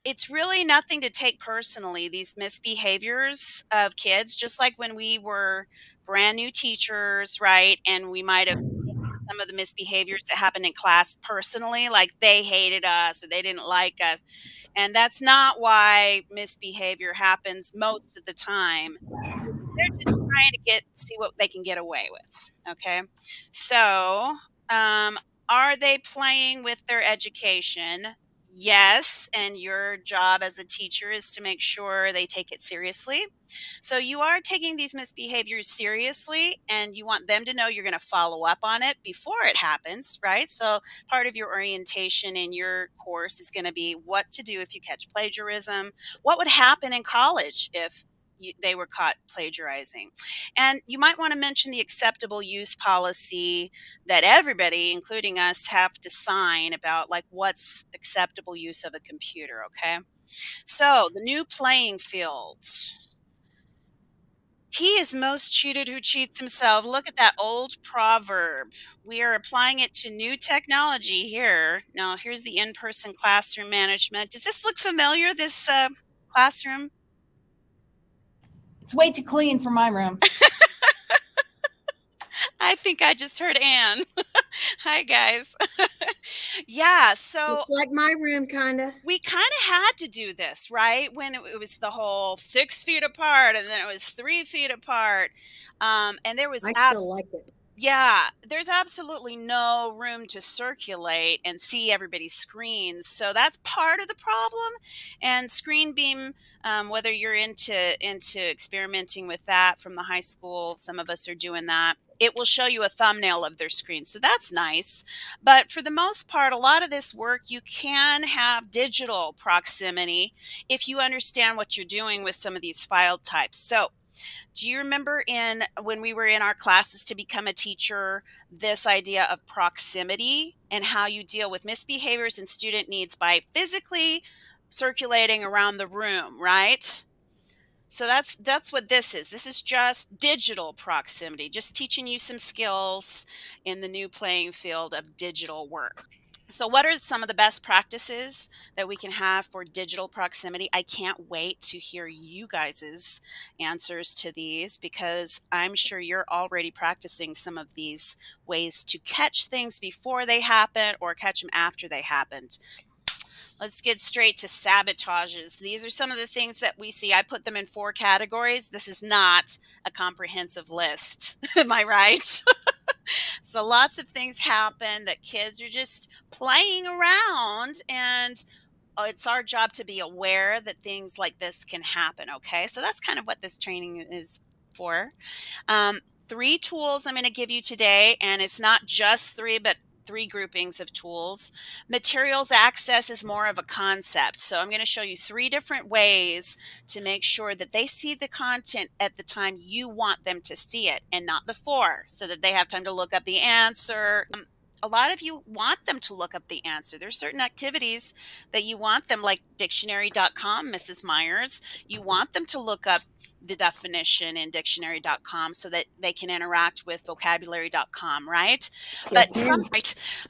it's really nothing to take personally, these misbehaviors of kids, just like when we were brand new teachers, right? And we might have some of the misbehaviors that happened in class personally, like they hated us or they didn't like us. And that's not why misbehavior happens most of the time. They're just trying to see what they can get away with. Okay. So, are they playing with their education? Yes. And your job as a teacher is to make sure they take it seriously. So you are taking these misbehaviors seriously and you want them to know you're going to follow up on it before it happens, right? So part of your orientation in your course is going to be what to do if you catch plagiarism, what would happen in college if they were caught plagiarizing. And you might want to mention the acceptable use policy that everybody, including us, have to sign about like what's acceptable use of a computer, okay? So the new playing field. He is most cheated who cheats himself. Look at that old proverb. We are applying it to new technology here. Now, here's the in-person classroom management. Does this look familiar, this classroom? It's way too clean for my room. I think I just heard Anne. Hi, guys. Yeah, so It's like my room, kind of. we kind of had to do this, right? When it was the whole 6 feet apart and then it was 3 feet apart. And there was I still like it. yeah, there's absolutely no room to circulate and see everybody's screens. So that's part of the problem. And Screen Beam, whether you're into experimenting with that from the high school, some of us are doing that. It will show you a thumbnail of their screen. So that's nice. But for the most part, a lot of this work, you can have digital proximity if you understand what you're doing with some of these file types. So do you remember when we were in our classes to become a teacher, this idea of proximity and how you deal with misbehaviors and student needs by physically circulating around the room, right? So that's what this is. This is just digital proximity, just teaching you some skills in the new playing field of digital work. So what are some of the best practices that we can have for digital proximity? I can't wait to hear you guys' answers to these because I'm sure you're already practicing some of these ways to catch things before they happen or catch them after they happened. Let's get straight to sabotages. These are some of the things that we see. I put them in 4 categories. This is not a comprehensive list. Am I right? So lots of things happen that kids are just playing around, and it's our job to be aware that things like this can happen. Okay, so that's kind of what this training is for. 3 tools I'm going to give you today, and it's not just 3, but 3 groupings of tools. Materials access is more of a concept. So I'm going to show you 3 different ways to make sure that they see the content at the time you want them to see it and not before, so that they have time to look up the answer. A lot of you want them to look up the answer. There's certain activities that you want them, like dictionary.com, Mrs. Myers. You want them to look up the definition in dictionary.com so that they can interact with vocabulary.com, right? But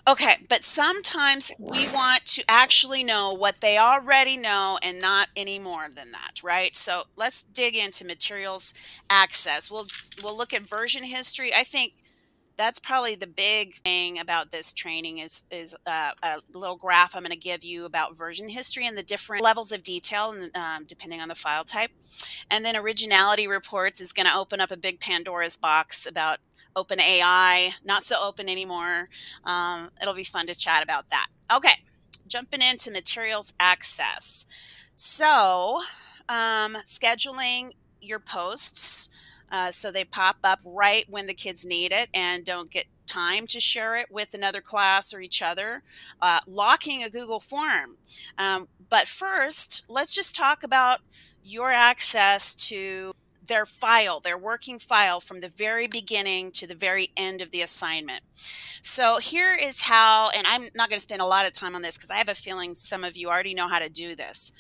okay, but sometimes we want to actually know what they already know and not any more than that, right? So let's dig into materials access. We'll look at version history. I think that's probably the big thing about this training is a little graph I'm going to give you about version history and the different levels of detail and depending on the file type. And then Originality Reports is going to open up a big Pandora's box about open AI, not so open anymore. It'll be fun to chat about that. Okay, jumping into materials access. So scheduling your posts so they pop up right when the kids need it and don't get time to share it with another class or each other. Locking a Google form. But first, let's just talk about your access to their file, their working file from the very beginning to the very end of the assignment. So here is how, and I'm not going to spend a lot of time on this because I have a feeling some of you already know how to do this.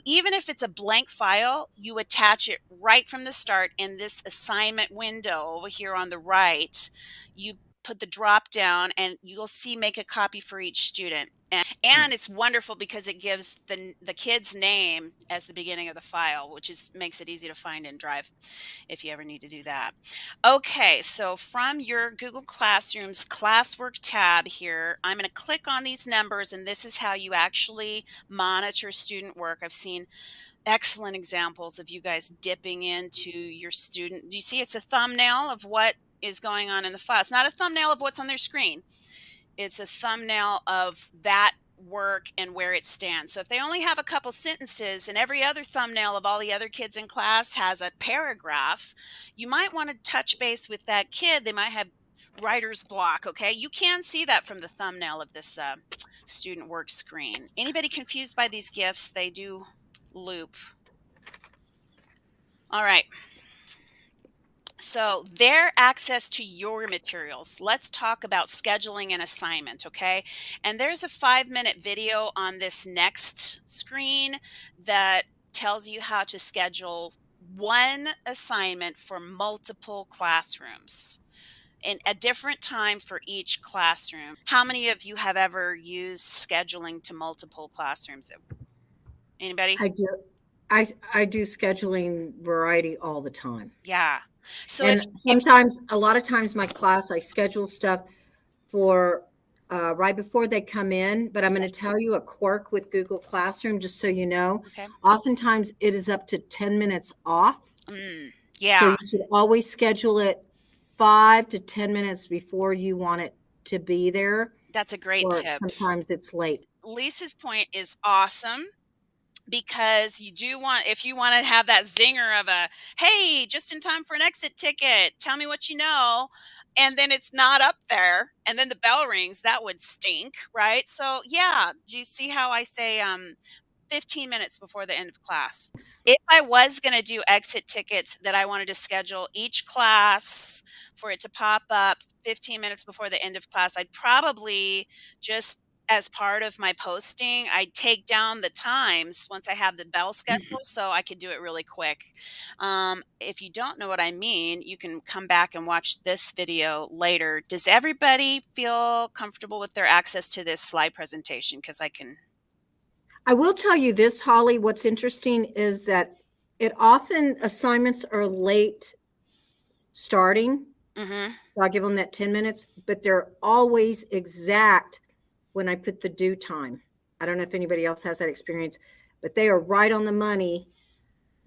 Even if it's a blank file, you attach it right from the start in this assignment window over here on the right. You put the drop down, and you'll see make a copy for each student. And it's wonderful because it gives the kid's name as the beginning of the file, which makes it easy to find in Drive if you ever need to do that. Okay, so from your Google Classroom's classwork tab here, I'm going to click on these numbers, and this is how you actually monitor student work. I've seen excellent examples of you guys dipping into your student. Do you see it's a thumbnail of what is going on in the file? It's not a thumbnail of what's on their screen. It's a thumbnail of that work and where it stands. So if they only have a couple sentences and every other thumbnail of all the other kids in class has a paragraph, you might want to touch base with that kid. They might have writer's block. Okay, you can see that from the thumbnail of this student work screen. Anybody confused by these GIFs? They do loop. All right. So their access to your materials. Let's talk about scheduling an assignment, okay? And there's a 5-minute video on this next screen that tells you how to schedule one assignment for multiple classrooms in a different time for each classroom. How many of you have ever used scheduling to multiple classrooms? Anybody? I do. I do scheduling variety all the time. Yeah. So And sometimes, a lot of times my class, I schedule stuff for right before they come in, but I'm going to tell you a quirk with Google Classroom, just so you know. Okay. Oftentimes it is up to 10 minutes off. Yeah. So you should always schedule it 5 to 10 minutes before you want it to be there. That's a great Or tip. sometimes it's late. Lisa's point is awesome, because you do want, if you want to have that zinger of a, hey, just in time for an exit ticket, tell me what you know, and then it's not up there, and then the bell rings, that would stink, right? So yeah, do you see how I say 15 minutes before the end of class? If I was going to do exit tickets that I wanted to schedule each class for it to pop up 15 minutes before the end of class, I'd probably just, as part of my posting, I'd take down the times once I have the bell schedule so I could do it really quick. If you don't know what I mean, you can come back and watch this video later. Does everybody feel comfortable with their access to this slide presentation? Because I will tell you this, Holly, what's interesting is that assignments are late starting. So I'll give them that 10 minutes, but they're always exact when I put the due time. I don't know if anybody else has that experience, but they are right on the money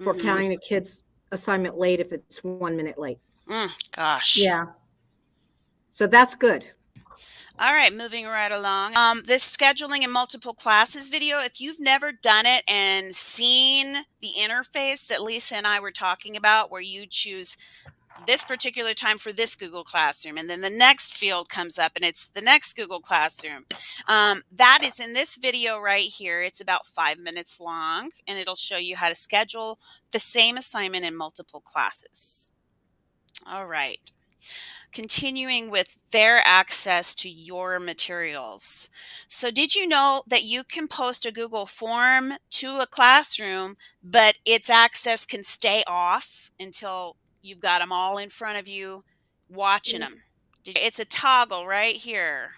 for counting a kid's assignment late if it's 1 minute late. Gosh. Yeah. So that's good. All right, moving right along. This scheduling in multiple classes video, if you've never done it and seen the interface that Lisa and I were talking about, where you choose this particular time for this Google Classroom, and then the next field comes up and it's the next Google Classroom. That is in this video right here. It's about 5 minutes long, and it'll show you how to schedule the same assignment in multiple classes. All right. Continuing with their access to your materials. So did you know that you can post a Google form to a classroom, but its access can stay off until you've got them all in front of you watching them? It's a toggle right here.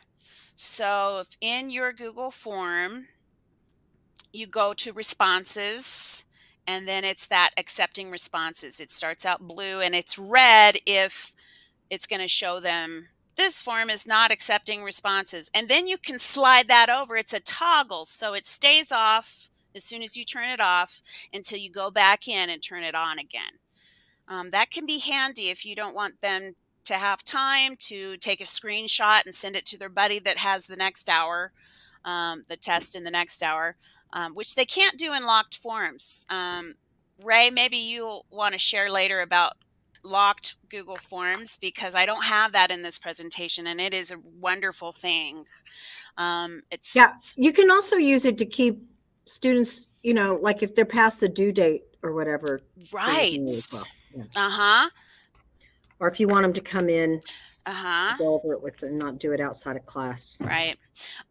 So if in your Google form, you go to responses, and then it's that accepting responses. It starts out blue and it's red if it's going to show them this form is not accepting responses. And then you can slide that over. It's a toggle, so it stays off as soon as you turn it off until you go back in and turn it on again. That can be handy if you don't want them to have time to take a screenshot and send it to their buddy that has the next hour, the test in the next hour, which they can't do in locked forms. Ray, maybe you'll want to share later about locked Google Forms, because I don't have that in this presentation, and it is a wonderful thing. Yeah, you can also use it to keep students, like if they're past the due date or whatever. Right. Yeah. Or if you want them to come in, go over it with them, not do it outside of class. Right.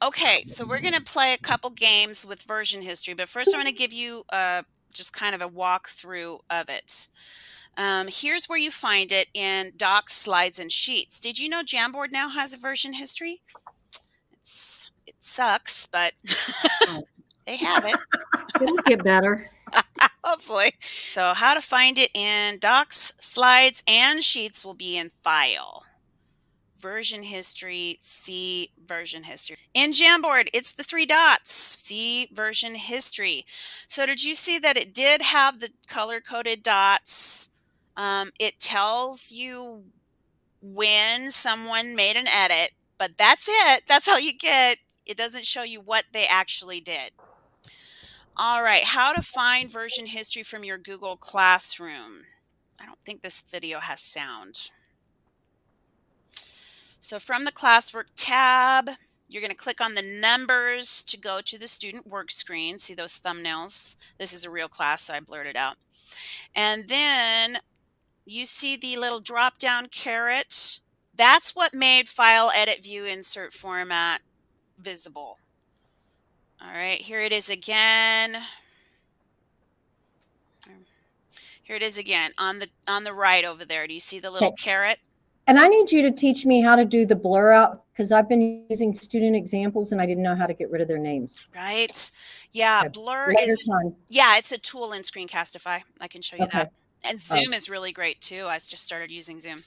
Okay, so we're going to play a couple games with version history, but first I'm going to give you just kind of a walkthrough of it. Here's where you find it in docs, slides, and sheets. Did you know Jamboard now has a version history? It sucks, but they have it. It'll get better. Hopefully. So how to find it in docs, slides, and sheets will be in file. Version history, see version history. In Jamboard, it's the 3 dots, see version history. So did you see that it did have the color-coded dots? It tells you when someone made an edit, but that's it. That's all you get. It doesn't show you what they actually did. All right, how to find version history from your Google Classroom. I don't think this video has sound. So from the classwork tab, you're going to click on the numbers to go to the student work screen. See those thumbnails? This is a real class, so I blurred it out. And then you see the little drop down caret. That's what made file, edit, view, insert format visible. All right, here it is again. Here it is again on the right over there. Do you see the little caret? And I need you to teach me how to do the blur out, because I've been using student examples and I didn't know how to get rid of their names. Right. Yeah, blur is it's a tool in Screencastify. I can show you that. And Zoom is really great too. I just started using Zoom.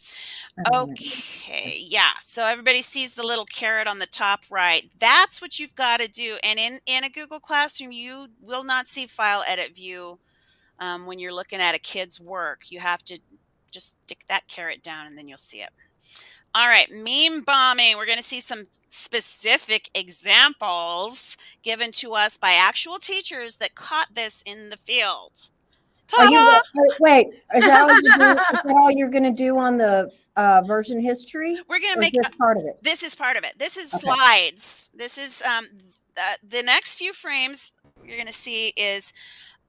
Okay, yeah. So everybody sees the little caret on the top right. That's what you've got to do. And in a Google Classroom, you will not see file, edit, view when you're looking at a kid's work. You have to just stick that caret down and then you'll see it. All right, meme bombing. We're going to see some specific examples given to us by actual teachers that caught this in the field. Wait, is that all you're going to do on the version history? We're going to make this part of it. This is part of it. This is slides. This is the next few frames you're going to see is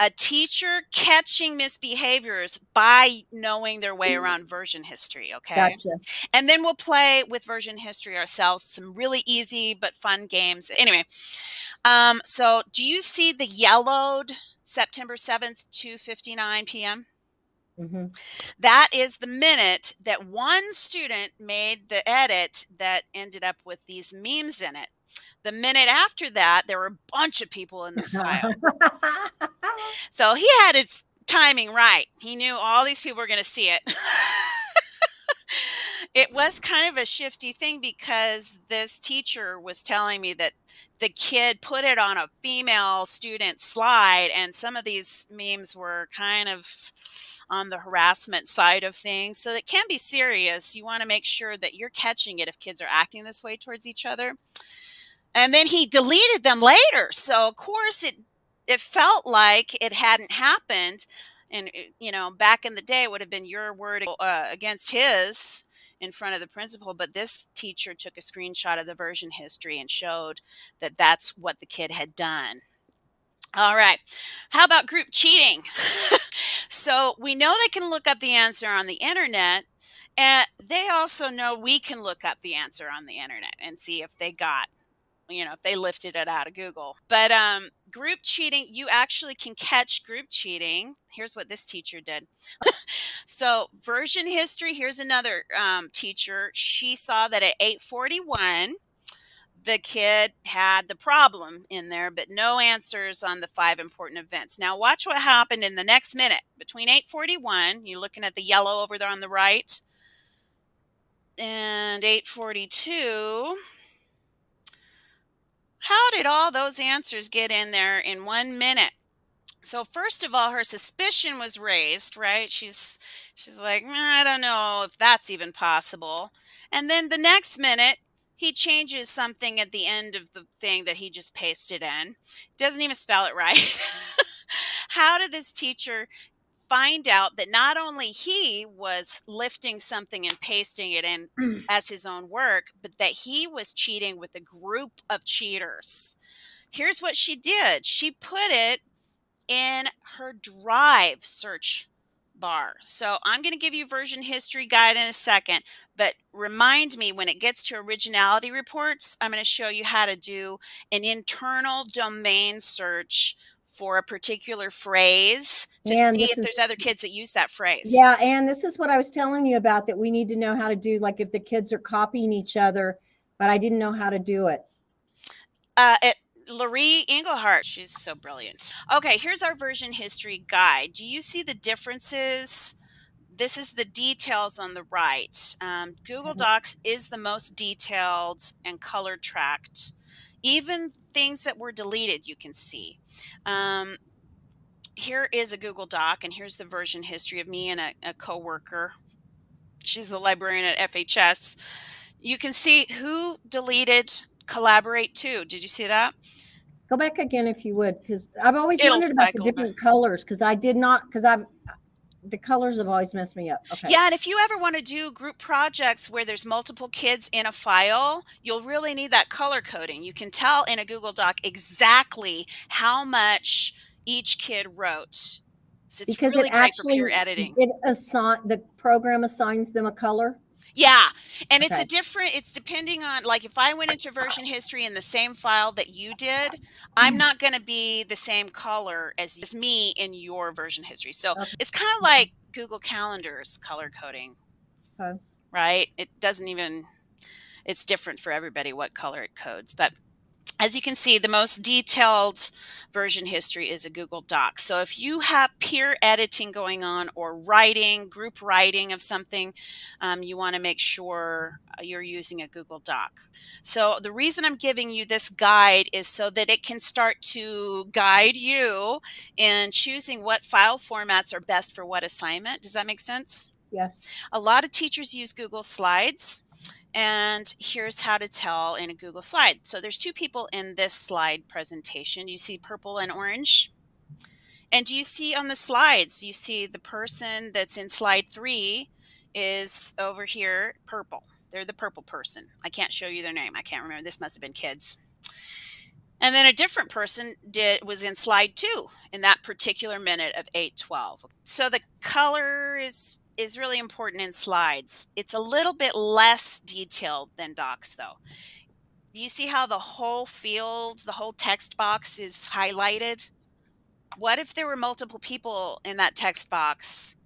a teacher catching misbehaviors by knowing their way around version history, okay? Gotcha. And then we'll play with version history ourselves, some really easy but fun games. Anyway, so do you see the yellowed September 7th, 2:59 p.m.? Mm-hmm. That is the minute that one student made the edit that ended up with these memes in it. The minute after that, there were a bunch of people in the file. So he had his timing right. He knew all these people were going to see it. It was kind of a shifty thing because this teacher was telling me that the kid put it on a female student slide, and some of these memes were kind of on the harassment side of things. So it can be serious. You want to make sure that you're catching it if kids are acting this way towards each other. And then he deleted them later. So, of course, it felt like it hadn't happened. And, you know, back in the day, it would have been your word against his in front of the principal. But this teacher took a screenshot of the version history and showed that that's what the kid had done. All right. How about group cheating? So we know they can look up the answer on the internet. And they also know we can look up the answer on the internet and see if they got, you know, if they lifted it out of Google. But group cheating, you actually can catch group cheating. Here's what this teacher did. So version history, here's another teacher. She saw that at 8:41, the kid had the problem in there, but no answers on the 5 important events. Now watch what happened in the next minute. Between 8:41, you're looking at the yellow over there on the right, and 8:42. How did all those answers get in there in 1 minute? So first of all, her suspicion was raised, right? She's like, I don't know if that's even possible. And then the next minute, he changes something at the end of the thing that he just pasted in. Doesn't even spell it right. How did this teacher find out that not only he was lifting something and pasting it in as his own work, but that he was cheating with a group of cheaters? Here's what she did. She put it in her Drive search bar. So I'm going to give you version history guide in a second, but remind me when it gets to Originality Reports, I'm going to show you how to do an internal domain search for a particular phrase to And see this if is, there's other kids that use that phrase. yeah, and this is what I was telling you about, that we need to know how to do, like if the kids are copying each other, but I didn't know how to do it. Laurie Engelhardt, she's so brilliant. Okay, here's our version history guide. Do you see the differences? This is the details on the right. Google Docs is the most detailed and color tracked. Even things that were deleted, you can see. Here is a Google Doc, and here's the version history of me and a coworker. She's the librarian at FHS. You can see who deleted collaborate to. Did you see that? Go back again if you would, because I've always It'll wondered about the cycle back. different colors, because I did not, because the colors have always messed me up. Okay. Yeah, and if you ever want to do group projects where there's multiple kids in a file, you'll really need that color coding. You can tell in a Google Doc exactly how much each kid wrote. So it's Because really great for peer editing. the program assigns them a color. Yeah, and Okay. it's depending on, like if I went into version history in the same file that you did, I'm not going to be the same color as me in your version history. So Okay. it's kind of like Google Calendar's color coding, Okay. right? It doesn't even, it's different for everybody what color it codes. But as you can see, the most detailed version history is a Google Doc. So if you have peer editing going on or writing, group writing of something, you want to make sure you're using a Google Doc. So the reason I'm giving you this guide is so that it can start to guide you in choosing what file formats are best for what assignment. Does that make sense? Yes. A lot of teachers use Google Slides. And here's how to tell in a Google slide. So there's two people in this slide presentation. You see purple and orange. And do you see on the slides, you see the person that's in slide 3 is over here, purple. They're the purple person. I can't show you their name. I can't remember. This must have been kids. And then a different person was in slide 2 in that particular minute of 8:12. So the color is really important in slides. It's a little bit less detailed than docs though. You see how the whole field, the whole text box is highlighted? What if there were multiple people in that text box?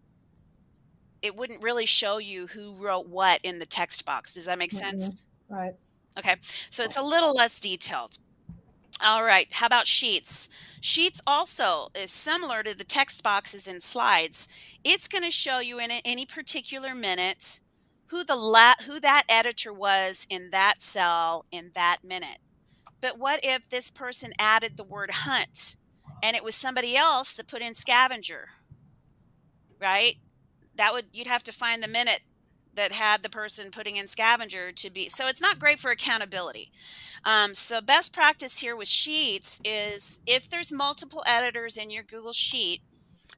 It wouldn't really show you who wrote what in the text box. Does that make sense? Right. Okay, so it's a little less detailed. All right, how about sheets? Sheets also is similar to the text boxes in slides. It's going to show you in any particular minute who that editor was in that cell in that minute. But what if this person added the word hunt and it was somebody else that put in scavenger, right? You'd have to find the minute that had the person putting in scavenger to be, so it's not great for accountability. So best practice here with sheets is if there's multiple editors in your Google Sheet,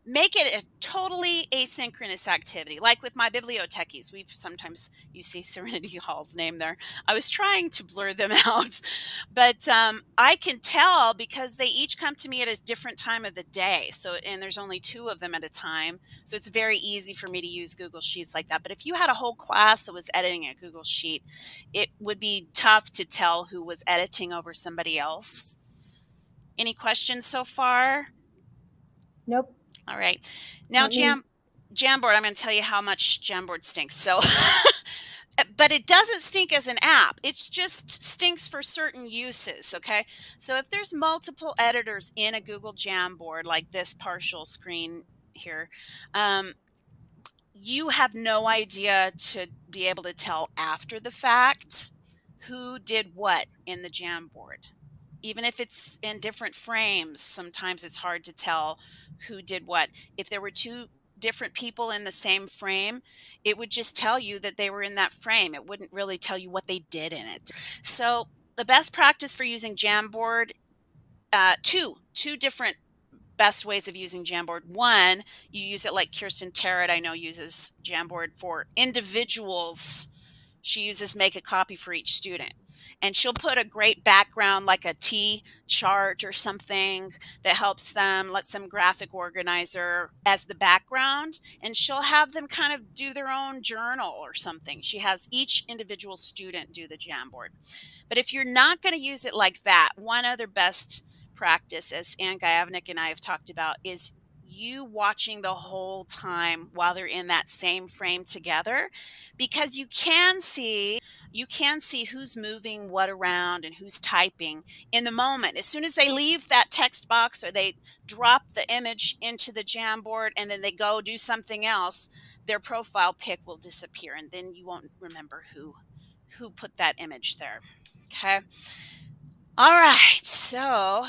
make it a totally asynchronous activity. Like with my bibliotechies, you see Serenity Hall's name there. I was trying to blur them out, but I can tell because they each come to me at a different time of the day. And there's only 2 of them at a time. So it's very easy for me to use Google Sheets like that. But if you had a whole class that was editing a Google Sheet, it would be tough to tell who was editing over somebody else. Any questions so far? Nope. All right. Now, Jamboard, I'm going to tell you how much Jamboard stinks. So, but it doesn't stink as an app. It just stinks for certain uses. Okay. So if there's multiple editors in a Google Jamboard, like this partial screen here, you have no idea to be able to tell after the fact who did what in the Jamboard. Even if it's in different frames, sometimes it's hard to tell who did what. If there were 2 different people in the same frame, it would just tell you that they were in that frame. It wouldn't really tell you what they did in it. So the best practice for using Jamboard, two different best ways of using Jamboard. One, you use it like Kirsten Terrett, I know, uses Jamboard for individuals She uses Make a Copy for each student. And she'll put a great background like a T chart or something that helps them, lets them graphic organizer as the background. And she'll have them kind of do their own journal or something. She has each individual student do the Jamboard. But if you're not going to use it like that, one other best practice, as Ann Gajavnik and I have talked about, is you watching the whole time while they're in that same frame together, because you can see who's moving what around and who's typing in the moment. As soon as they leave that text box or they drop the image into the Jamboard and then they go do something else, their profile pic will disappear, and then you won't remember who put that image there. Okay. All right. So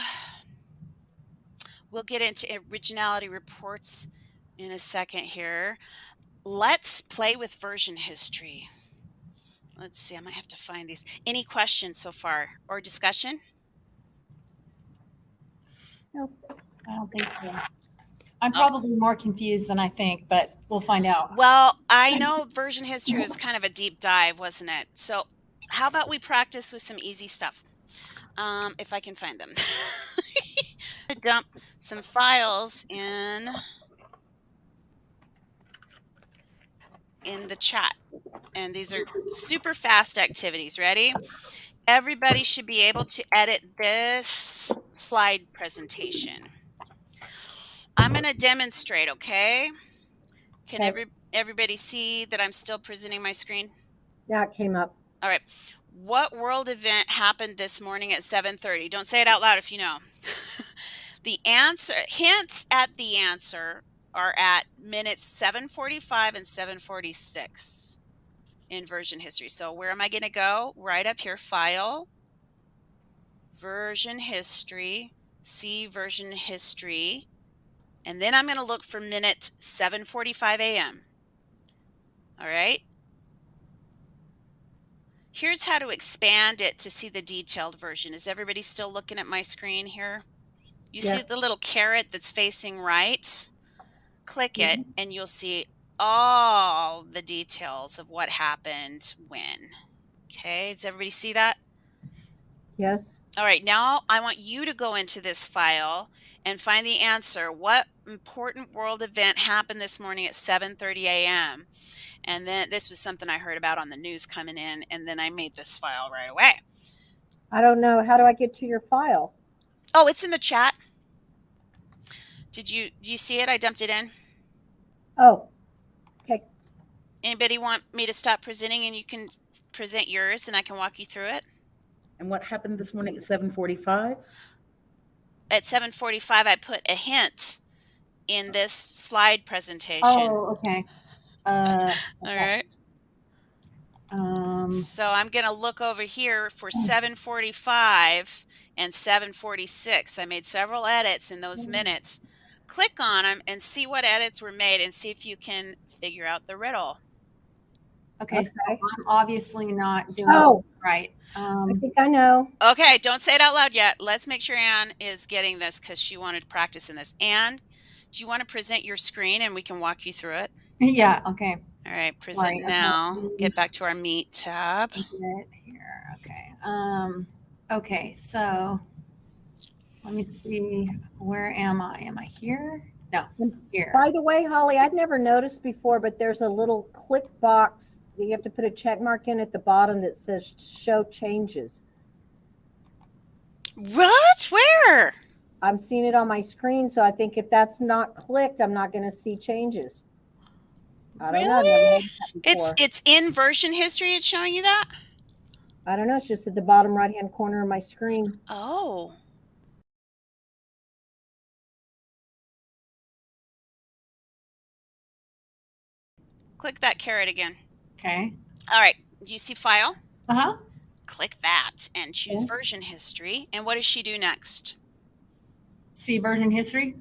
we'll get into Originality Reports in a second here. Let's play with version history. Let's see, I might have to find these. Any questions so far or discussion? Nope, I don't think so. I'm probably more confused than I think, but we'll find out. Well, I know version history was kind of a deep dive, wasn't it? So how about we practice with some easy stuff? If I can find them. Dump some files in the chat. And these are super fast activities. Ready? Everybody should be able to edit this slide presentation. I'm going to demonstrate, okay? Can everybody see that I'm still presenting my screen? Yeah, it came up. All right. What world event happened this morning at 7:30? Don't say it out loud if you know. The answer, hints at the answer are at minutes 7:45 and 7:46 in version history. So where am I going to go? Right up here, File, Version History, see Version History, and then I'm going to look for minute 7:45 a.m. All right. Here's how to expand it to see the detailed version. Is everybody still looking at my screen here? You see the little caret that's facing right? Click it and you'll see all the details of what happened when. Okay, does everybody see that? Yes. All right, now I want you to go into this file and find the answer. What important world event happened this morning at 7:30 a.m.? And then this was something I heard about on the news coming in, and then I made this file right away. I don't know. How do I get to your file? Oh, it's in the chat. Do you see it? I dumped it in. Oh, okay. Anybody want me to stop presenting and you can present yours and I can walk you through it? And what happened this morning at 7:45? At 7:45, I put a hint in this slide presentation. Oh, okay. All right. So I'm going to look over here for 7:45 and 7:46. I made several edits in those minutes. Click on them and see what edits were made and see if you can figure out the riddle. Okay, so I'm obviously not doing it right. I think I know. Okay, don't say it out loud yet. Let's make sure Ann is getting this because she wanted to practice in this. Ann, do you want to present your screen and we can walk you through it? Yeah, okay. All right, present now. Get back to our Meet tab. Here, okay. Okay, so let me see. Where am I? Am I here? No, here. By the way, Holly, I've never noticed before, but there's a little click box that you have to put a check mark in at the bottom that says show changes. What? Where? I'm seeing it on my screen, so I think if that's not clicked, I'm not going to see changes. I don't know. I've never noticed that before. It's in version history. It's showing you that? I don't know. It's just at the bottom right-hand corner of my screen. Oh. Click that caret again. Okay. All right. Do you see File? Uh-huh. Click that and choose Version History. And what does she do next? See version history.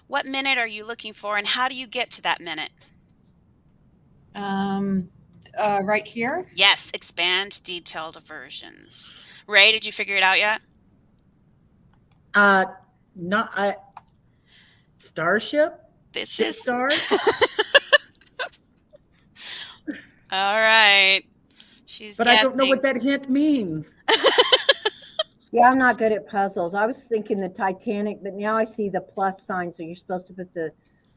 What minute are you looking for, and how do you get to that minute? Right here. Yes, expand detailed versions. Ray, did you figure it out yet? Starship? This Ship is stars? All right. She's But I don't know guessing. what that hint means. Yeah, I'm not good at puzzles. I was thinking the Titanic, but now I see the plus sign. So you're supposed to put the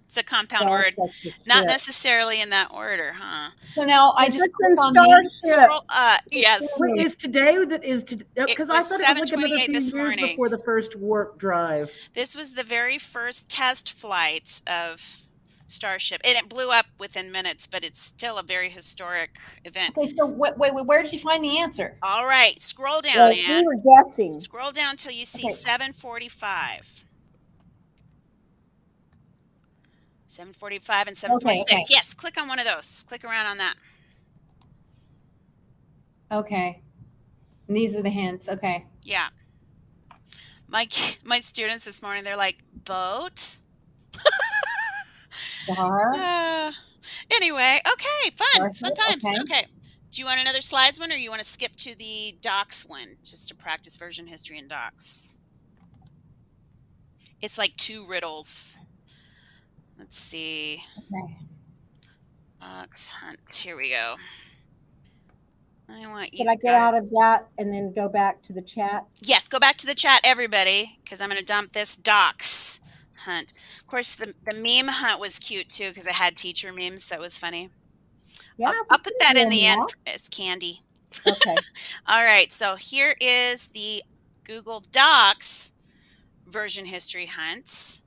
It's a compound star word. plus the Not ship. necessarily in that order, huh? So now I It just puts click in on these. starship. Scroll yes. Wait, is today that is to It because I was thought it was like another 7:28 few this years morning. before the first warp drive. This was the very first test flight of Starship, and it blew up within minutes, but it's still a very historic event. Okay, so wait, where did you find the answer? All right, scroll down, Well, we Ann. were guessing. Scroll down till you see Okay. 7:45. 7:45 and 7:46. Okay. Yes, click on one of those. Click around on that. Okay. And these are the hints. Okay. Yeah. My students this morning, they're like, boat? Star. Anyway, okay, fun Starship, times. okay. Okay. Do you want another slides one, or you want to skip to the docs one just to practice version history and docs? It's like 2 riddles. Let's see. Okay. Docs hunt. Here we go. I want you Can I get guys. out of that and then go back to the chat? Yes, go back to the chat, everybody, because I'm going to dump this docs hunt. Of course, the meme hunt was cute too because I had teacher memes. That was funny. Yeah, I'll put that in the yeah. end as candy. Okay. All right, so here is the Google Docs version history hunts.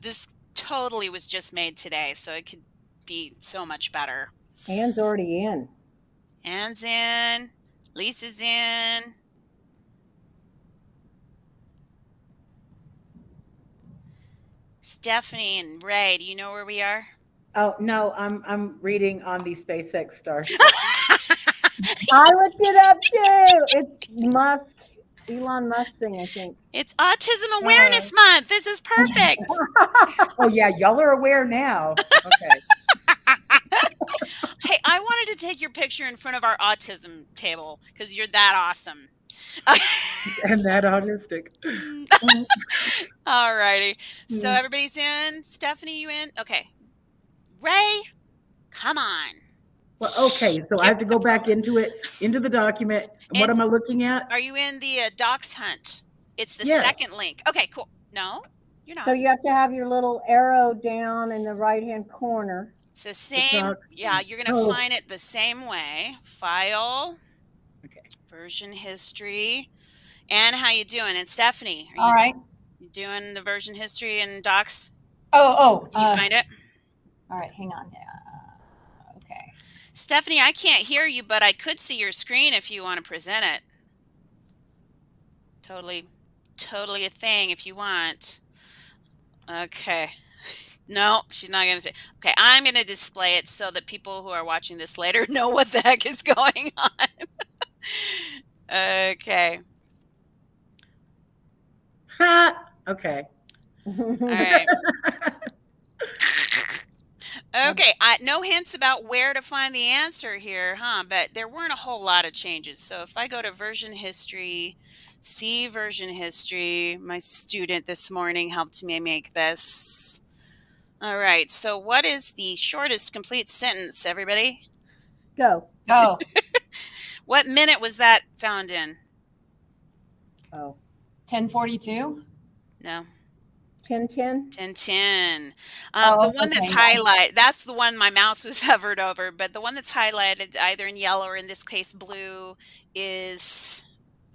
This totally was just made today, so it could be so much better. Anne's already in. Anne's in. Lisa's in. Stephanie and Ray, do you know where we are? Oh no, I'm reading on the SpaceX Starship. I looked it up too. It's Musk, Elon Musk thing, I think. It's Autism Awareness Month. This is perfect. Oh yeah, y'all are aware now. Okay. Hey, I wanted to take your picture in front of our autism table because you're that awesome. And that autistic. All righty. So everybody's in. Stephanie, you in? Okay. Ray, come on. Well, okay, so I have to go back into the document. And what am I looking at? Are you in the docs hunt? It's the Yes. second link. Okay, cool. No, you're not. So you have to have your little arrow down in the right-hand corner. It's the same. docs Yeah, you're going to Oh. find it the same way. File. Okay. Version history. And how you doing? And Stephanie, are All right. you doing the version history and docs? Oh. You find it? All right. Hang on. Okay. Stephanie, I can't hear you, but I could see your screen if you want to present it. Totally a thing if you want. Okay. No, she's not going to say. Okay, I'm going to display it so that people who are watching this later know what the heck is going on. Okay. Ha! Okay. All right. Okay, no hints about where to find the answer here, huh? But there weren't a whole lot of changes. So if I go to version history, see version history, my student this morning helped me make this. All right, so what is the shortest complete sentence, everybody? Go. Go. What minute was that found in? Oh. 1042. No. 10:10. 10:10. Oh, the one that's okay. highlighted, that's the one my mouse was hovered over, but the one that's highlighted either in yellow or in this case blue is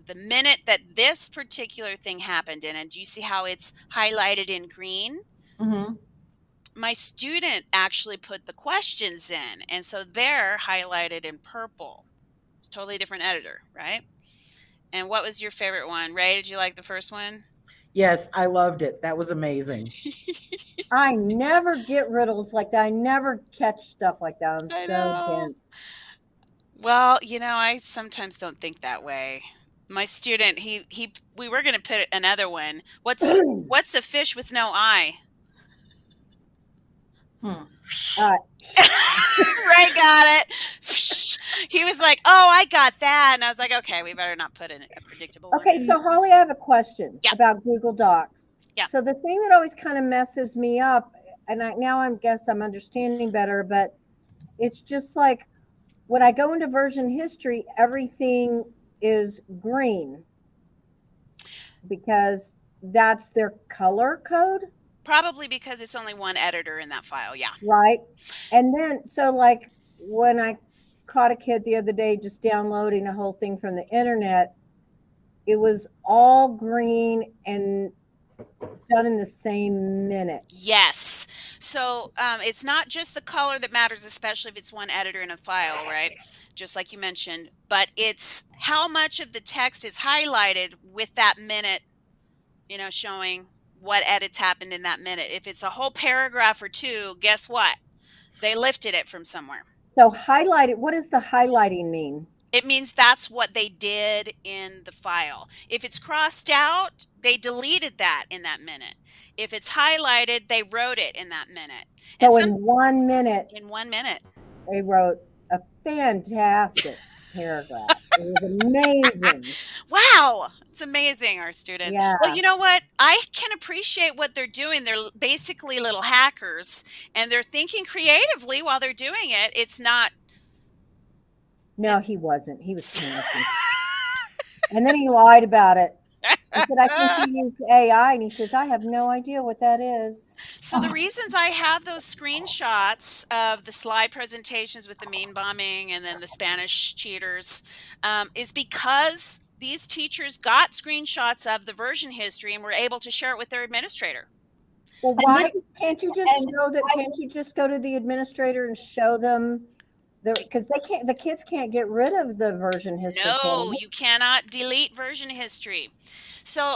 the minute that this particular thing happened in. And do you see how it's highlighted in green? Mm-hmm. My student actually put the questions in, and so they're highlighted in purple. It's a totally different editor, right? And what was your favorite one? Ray, did you like the first one? Yes, I loved it. That was amazing. I never get riddles like that. I never catch stuff like that. I'm I so know. dense. Well, I sometimes don't think that way. My student, we were going to put another one. What's a fish with no eye? Ray got it. He was like, "Oh, I got that," and I was like, "Okay, we better not put in a predictable one." Okay, so Holly, I have a question Yeah. about Google Docs. Yeah. So the thing that always kind of messes me up, and now I guess I'm understanding better, but It's just like when I go into version history, everything is green because that's their color code, Probably because it's only one editor in that file. Yeah. right? And then, so like when I caught a kid the other day just downloading a whole thing from the internet, it was all green and done in the same minute. Yes. So it's not just the color that matters, especially if it's one editor in a file, right? Just like you mentioned, but it's how much of the text is highlighted with that minute, showing what edits happened in that minute. If it's a whole paragraph or two, guess what? They lifted it from somewhere. So highlighted, what does the highlighting mean? It means that's what they did in the file. If it's crossed out, they deleted that in that minute. If it's highlighted, they wrote it in that minute. So in 1 minute, in 1 minute. they wrote a fantastic paragraph. It was amazing. Wow. It's amazing, our student. Yeah. Well, you know what? I can appreciate what they're doing. They're basically little hackers, and they're thinking creatively while they're doing it. It's not. No, he wasn't. He was panicking. And then he lied about it. I said, I think he used AI, and he says, I have no idea what that is. So the reasons I have those screenshots of the slide presentations with the meme bombing and then the Spanish cheaters is because these teachers got screenshots of the version history and were able to share it with their administrator. Well, why can't you just show that? Can't you just go to the administrator and show them? Because they can't. The kids can't get rid of the version history. No, you cannot delete version history. So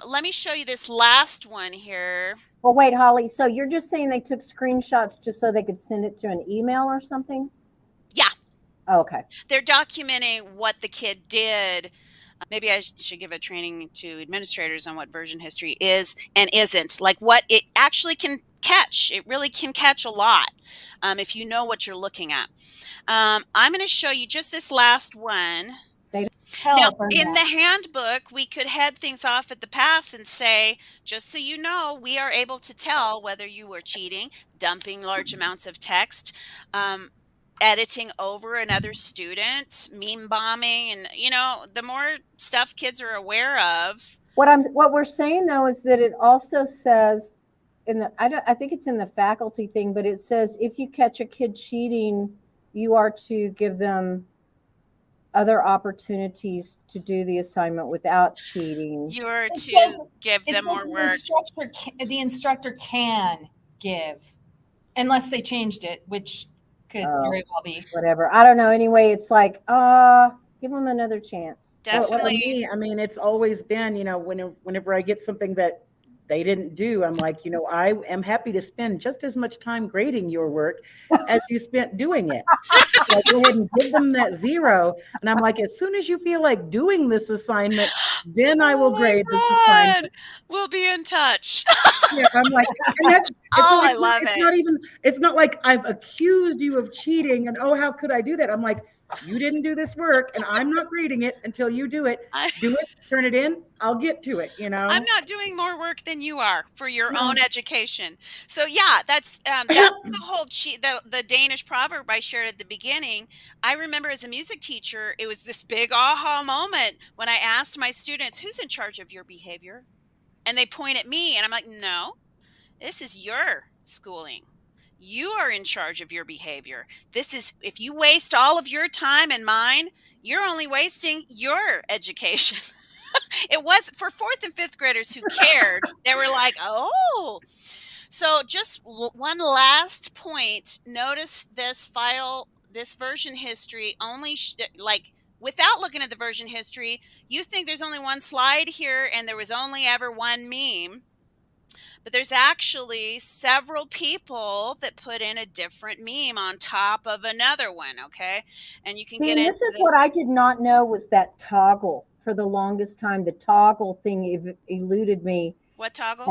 let me show you this last one here. Well, wait, Holly. So you're just saying they took screenshots just so they could send it to an email or something? Yeah. Oh, okay. They're documenting what the kid did. Maybe I should give a training to administrators on what version history is and isn't, like what it actually can catch. It really can catch a lot if you know what you're looking at. I'm going to show you just this last one. Now, in the handbook, we could head things off at the pass and say, just so you know, we are able to tell whether you were cheating, dumping large amounts of text, editing over another student, meme bombing, and the more stuff kids are aware of. What we're saying though is that it also says I think it's in the faculty thing, but it says if you catch a kid cheating, you are to give them other opportunities to do the assignment without cheating. You're to give them more work. The instructor can give, unless they changed it, which could very well be. Whatever. I don't know. Anyway, it's like, give them another chance. Definitely. Well, me, I mean, it's always been, whenever I get something that they didn't do, I'm like, I am happy to spend just as much time grading your work as you spent doing it. So go ahead and give them that 0. And I'm like, as soon as you feel like doing this assignment, then I will grade this assignment. We'll be in touch. Yeah, I'm like, and that's, I love it. It's not like I've accused you of cheating and, oh, how could I do that? I'm like, you didn't do this work and I'm not grading it until you do it. Do it, turn it in, I'll get to it, I'm not doing more work than you are for your own education. So yeah, that's the whole the Danish proverb I shared at the beginning. I remember as a music teacher, it was this big aha moment when I asked my students, who's in charge of your behavior? And they point at me and I'm like, no, this is your schooling. You are in charge of your behavior. This is, if you waste all of your time and mine, you're only wasting your education. It was for 4th and 5th graders who cared. They were like, oh. So just one last point. Notice this file, this version history only, without looking at the version history, you think there's only one slide here and there was only ever one meme. But there's actually several people that put in a different meme on top of another one, okay? And you can get into this. This is what I did not know was that toggle. For the longest time, the toggle thing eluded me. What toggle?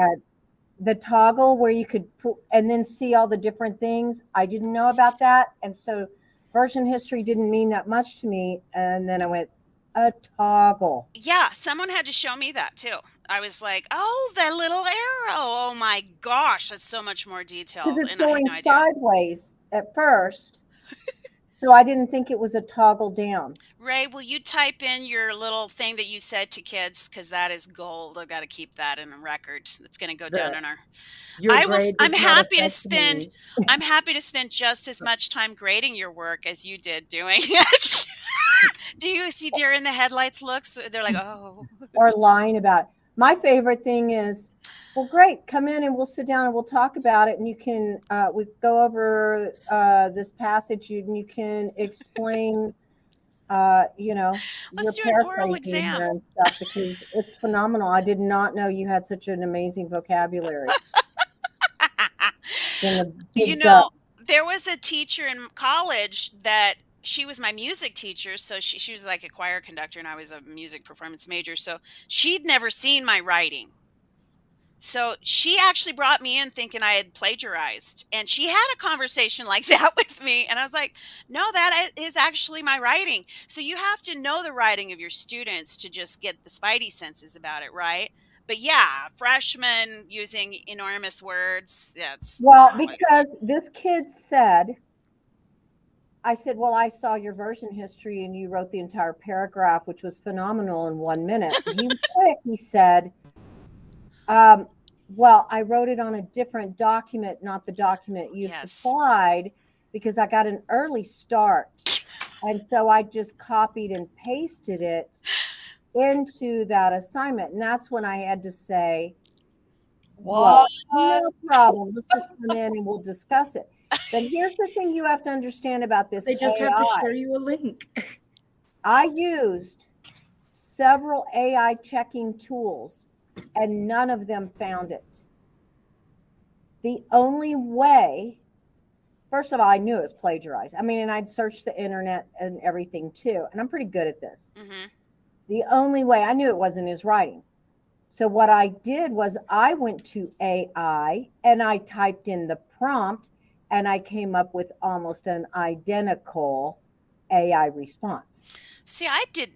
The toggle where you could put and then see all the different things. I didn't know about that. And so version history didn't mean that much to me. And then I went, a toggle. Yeah, someone had to show me that too. I was like, oh, that little arrow. Oh my gosh, that's so much more detail. Because it's going sideways at first. So I didn't think it was a toggle down. Ray, will you type in your little thing that you said to kids? Because that is gold. I've got to keep that in a record. That's going to go down The in our. Your grade I'm does not happy to affect spend. me. I'm happy to spend just as much time grading your work as you did doing it. Do you see deer in the headlights looks? They're like, oh. Or lying about it. My favorite thing is, well, great, come in and we'll sit down and we'll talk about it, and you can we go over this passage, and you can explain Let's you're do an oral paraphrasing exam. here and stuff, because it's phenomenal. I did not know you had such an amazing vocabulary. Then the You kids know, there was a teacher in college that she was my music teacher. So she was like a choir conductor, and I was a music performance major. So she'd never seen my writing. So she actually brought me in thinking I had plagiarized. And she had a conversation like that with me. And I was like, no, that is actually my writing. So you have to know the writing of your students to just get the spidey senses about it, right? But yeah, freshmen using enormous words. That's Well, not like. because this kid said, I said, well, I saw your version history and you wrote the entire paragraph, which was phenomenal in 1 minute. He was quick. He said, well, I wrote it on a different document, not the document you Yes. supplied, because I got an early start. And so I just copied and pasted it into that assignment. And that's when I had to say, well, no problem. Let's just come in and we'll discuss it. But here's the thing you have to understand about this They just have to AI. share you a link. I used several AI checking tools and none of them found it. The only way, first of all, I knew it was plagiarized. I mean, and I'd searched the internet and everything too, and I'm pretty good at this. Mm-hmm. The only way, I knew it wasn't his writing. So what I did was I went to AI and I typed in the prompt, and I came up with almost an identical AI response. See,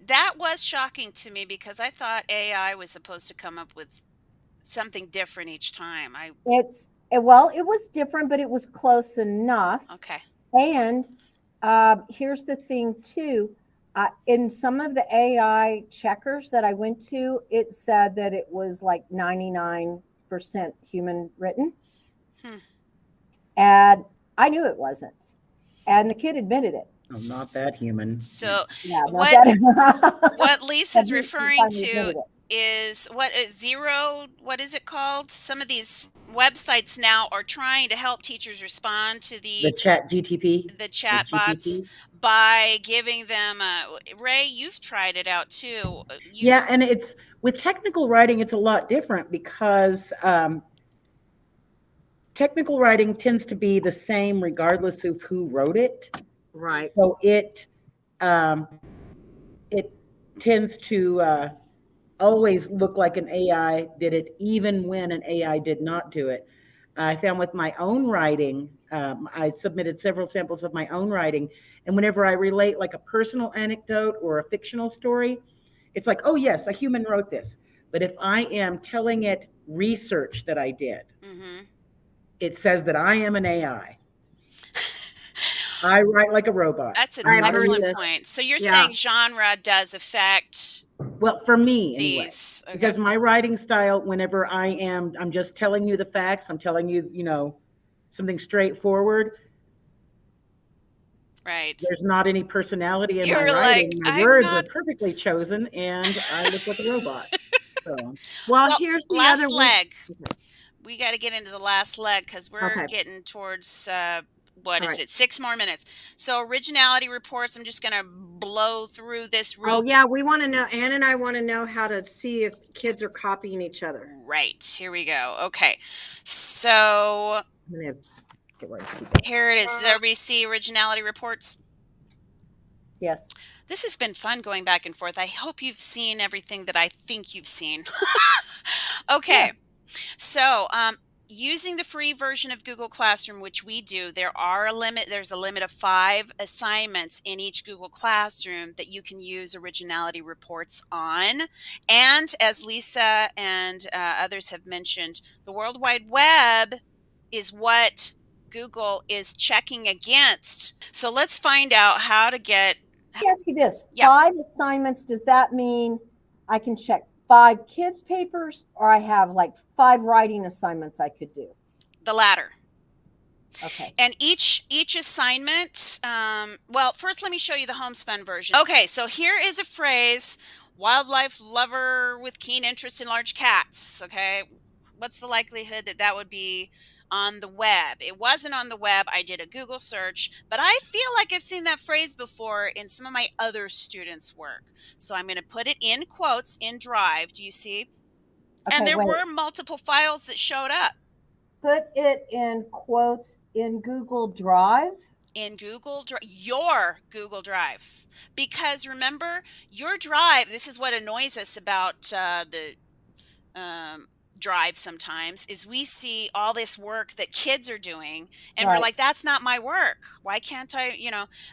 that was shocking to me because I thought AI was supposed to come up with something different each time. Well, it was different, but it was close enough. Okay. And here's the thing too. In some of the AI checkers that I went to, it said that it was like 99% human written. And I knew it wasn't. And the kid admitted it. I'm not that human. So Yeah, what Lisa's He referring finally to admitted it. is what is it called? Some of these websites now are trying to help teachers respond to The chat GTP. the chat bots by giving them Ray, you've tried it out too. Yeah, and it's with technical writing, it's a lot different because technical writing tends to be the same regardless of who wrote it. Right. So it tends to always look like an AI did it, even when an AI did not do it. I found with my own writing, I submitted several samples of my own writing, and whenever I relate like a personal anecdote or a fictional story, it's like, oh yes, a human wrote this. But if I am telling it research that I did, it says that I am an AI. I write like a robot. That's an I've heard excellent this. point. So you're Yeah. saying genre does affect Well, for me anyway, these. Okay. because my writing style, whenever I'm just telling you the facts, I'm telling you, something straightforward. Right. There's not any personality in my You're writing. like, My words are perfectly chosen, and I look like a robot. So, Well, here's the last other leg. We got to get into the last leg because we're Okay. getting towards what All is right. it? 6 more minutes. So originality reports. I'm just going to blow through this real. Oh yeah, we want to know. Ann and I want to know how to see if kids are copying each other. Right. Here we go. Okay. So I'm gonna get where I see that. here it is. Does everybody see originality reports? Yes. This has been fun going back and forth. I hope you've seen everything that I think you've seen. Okay. Yeah. So, using the free version of Google Classroom, which we do, there's a limit of 5 assignments in each Google Classroom that you can use originality reports on. And as Lisa and others have mentioned, the World Wide Web is what Google is checking against. So let's find out how to get. Let me ask you this. Yeah. 5 assignments, does that mean I can check 5 kids' papers, or I have like 5 writing assignments I could do? The latter. Okay. And each assignment, well, first let me show you the homespun version. Okay, so here is a phrase: wildlife lover with keen interest in large cats. Okay, what's the likelihood that that would be on the web? It wasn't on the web. I did a Google search, but I feel like I've seen that phrase before in some of my other students' work. So I'm going to put it in quotes in Drive. Do you see? Okay, And there wait. were multiple files that showed up. Put it in quotes in Google Drive. In Google Drive, your Google Drive, because remember, your Drive, this is what annoys us about the Drive sometimes, is we see all this work that kids are doing and we're Right. like, that's not my work, why can't I,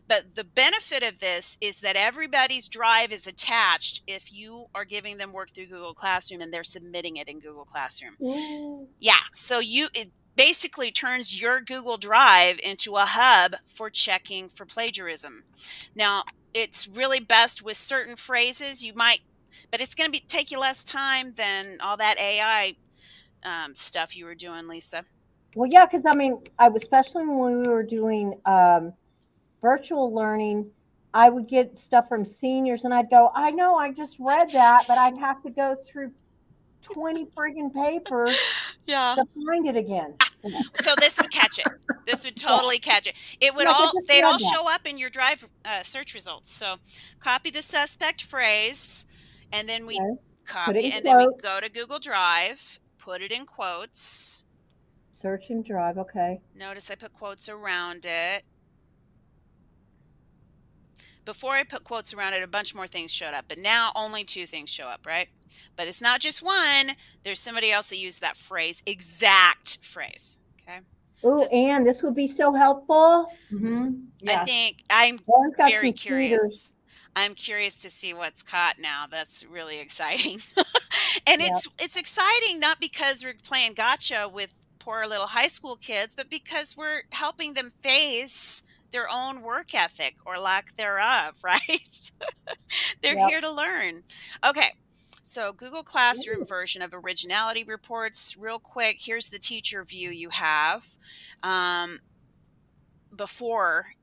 but the benefit of this is that everybody's Drive is attached if you are giving them work through Google Classroom and they're submitting it in Google Classroom. Ooh. Yeah, so it basically turns your Google Drive into a hub for checking for plagiarism. Now, it's really best with certain phrases. You might, but it's going to take you less time than all that AI stuff you were doing, Lisa. Well, yeah, because I mean, especially when we were doing virtual learning, I would get stuff from seniors, and I'd go, I know, I just read that, but I'd have to go through 20 friggin' papers Yeah. to find it again. So this would catch it. This would totally catch it. It would Like I all, just they'd read all that. show up in your Drive search results. So copy the suspect phrase, and then we Okay. copy, in and then we quotes. go to Google Drive, put it in quotes. Search and Drive, okay. Notice I put quotes around it. Before I put quotes around it, a bunch more things showed up, but now only 2 things show up, right? But it's not just one. There's somebody else that used that phrase, exact phrase, okay? Ooh, So and this would be so helpful. Mm-hmm. I Yes. think I'm Lauren's got very some curious. cheaters. I'm curious to see what's caught now. That's really exciting. And Yeah. it's exciting not because we're playing gotcha with poor little high school kids, but because we're helping them face their own work ethic or lack thereof, right? They're Yep. here to learn. Okay. So Google Classroom version of Originality Reports. Real quick, here's the teacher view you have before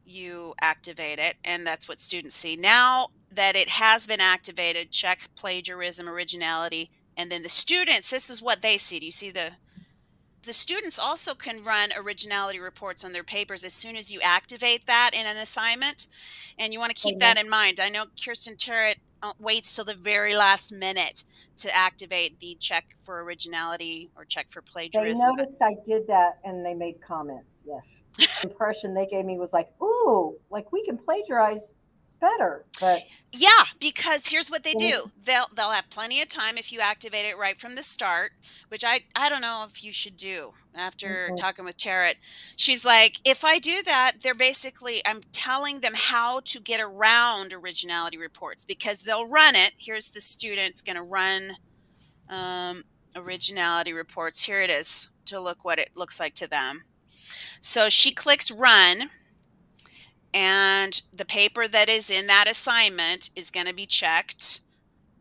you activate it, and that's what students see. Now that it has been activated, check plagiarism, originality, and then the students, this is what they see. Do you see the students also can run originality reports on their papers as soon as you activate that in an assignment, and you want to keep that in mind. I know Kirsten Terrett waits till the very last minute to activate the check for originality or check for They plagiarism. noticed I did that, and they made comments. Yes. The impression they gave me was like, ooh, like we can plagiarize better. But yeah, because here's what they do. They'll have plenty of time if you activate it right from the start, which I don't know if you should do. After talking with Tarot, she's like, if I do that, they're basically, I'm telling them how to get around originality reports, because they'll run it. Here's the student's going to run originality reports. Here it is to look what it looks like to them. So she clicks run, and the paper that is in that assignment is going to be checked,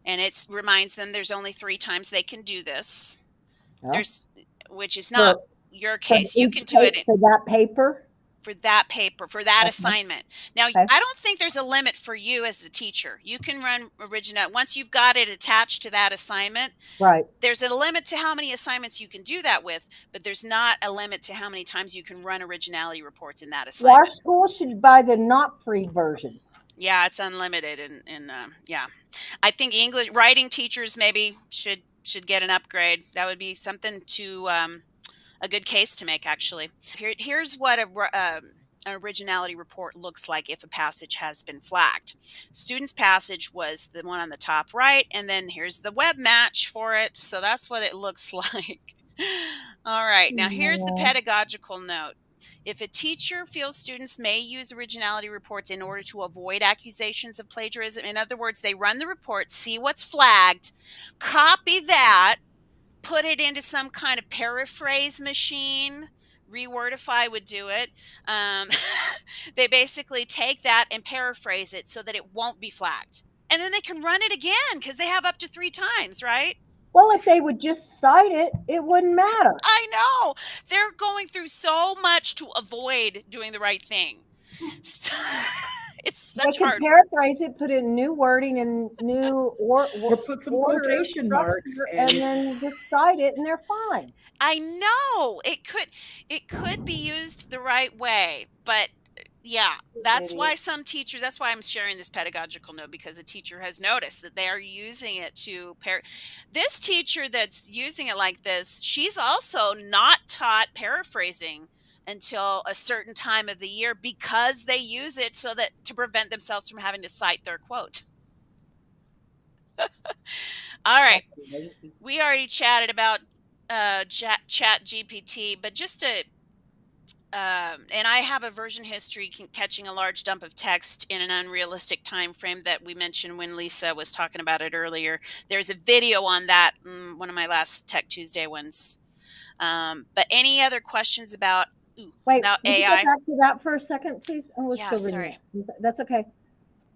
and it reminds them there's only 3 times they can do this. There's, which is not your case. You can do it for that paper. For that paper, for that assignment. Now, Okay. I don't think there's a limit for you as the teacher. You can run original once you've got it attached to that assignment. Right. There's a limit to how many assignments you can do that with, but there's not a limit to how many times you can run originality reports in that Well, our assignment. school should buy the not free version. Yeah, it's unlimited, and yeah, I think English writing teachers maybe should get an upgrade. That would be something to a good case to make, actually. Here's what an originality report looks like if a passage has been flagged. Student's passage was the one on the top right, and then here's the web match for it. So that's what it looks like. All right, now here's the pedagogical note. If a teacher feels students may use originality reports in order to avoid accusations of plagiarism, in other words, they run the report, see what's flagged, copy that, put it into some kind of paraphrase machine, Rewordify would do it. Um, they basically take that and paraphrase it so that it won't be flagged. And then they can run it again because they have up to 3 times, right? Well, if they would just cite it, it wouldn't matter. I know. They're going through so much to avoid doing the right thing. So, it's They such could hard. paraphrase it, put in new wording and new Or put some order, quotation marks structure, and and then just cite it, and they're fine. I know it could be used the right way, but yeah, that's why some teachers, that's why I'm sharing this pedagogical note, because a teacher has noticed that they are using it to this teacher that's using it like this, she's also not taught paraphrasing until a certain time of the year because they use it so that to prevent themselves from having to cite their quote. All right. We already chatted about chat GPT, but just to and I have a version history catching a large dump of text in an unrealistic time frame that we mentioned when Lisa was talking about it earlier. There's a video on that, one of my last Tech Tuesday ones. But any other questions about Wait, about would you AI? go back to that for a second, please? Oh, we're Yeah, still reading sorry. it. That's okay.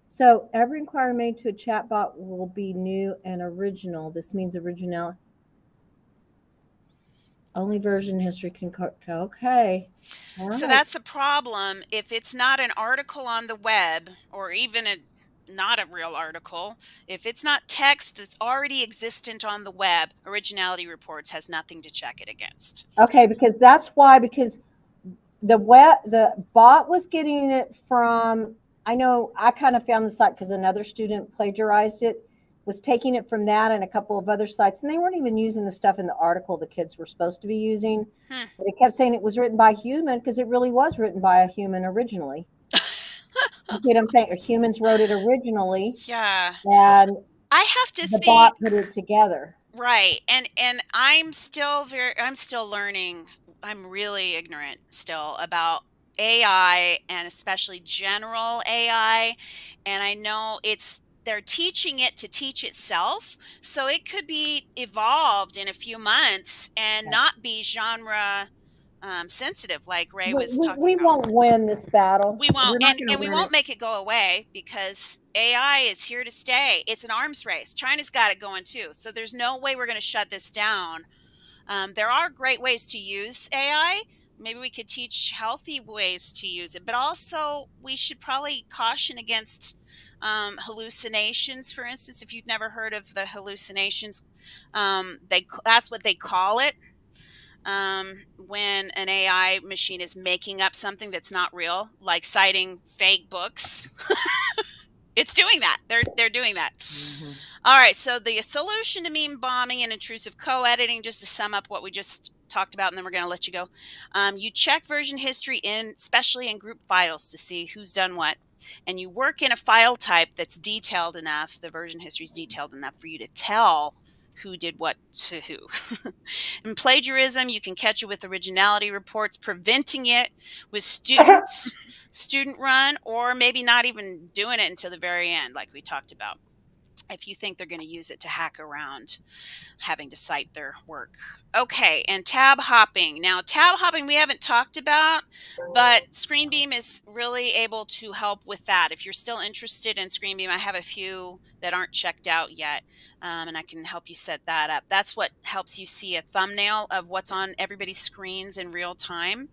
So every inquiry made to a chatbot will be new and original. This means originality. Only version history can. Okay. All So right. that's the problem. If it's not an article on the web, or even not a real article, if it's not text that's already existent on the web, Originality Reports has nothing to check it against. Okay, because that's why, because the bot was getting it from, I know I kind of found the site because another student plagiarized it, was taking it from that and a couple of other sites, and they weren't even using the stuff in the article the kids were supposed to be using. But it kept saying it was written by a human because it really was written by a human originally. You see what I'm saying? Humans wrote it originally, Yeah. and I have to the think. bot put it together. Right. And I'm still learning. I'm really ignorant still about AI, and especially general AI. And I know they're teaching it to teach itself. So it could be evolved in a few months and not be genre sensitive, like Ray was talking We about. won't win this battle. We won't, we're not and going to we win won't it. make it go away because AI is here to stay. It's an arms race. China's got it going too. So there's no way we're going to shut this down. There are great ways to use AI. Maybe we could teach healthy ways to use it, but also we should probably caution against hallucinations. For instance, if you've never heard of the hallucinations, that's what they call it. When an AI machine is making up something that's not real, like citing fake books. It's doing that. They're doing that. All right. So the solution to meme bombing and intrusive co-editing, just to sum up what we just talked about, and then we're going to let you go. You check version history especially in group files, to see who's done what, and you work in a file type that's detailed enough. The version history is detailed enough for you to tell who did what to who. In plagiarism, you can catch it with originality reports, preventing it with student run, or maybe not even doing it until the very end, like we talked about, if you think they're going to use it to hack around having to cite their work. Okay, and tab hopping. Now, tab hopping we haven't talked about, but ScreenBeam is really able to help with that. If you're still interested in ScreenBeam, I have a few that aren't checked out yet, and I can help you set that up. That's what helps you see a thumbnail of what's on everybody's screens in real time.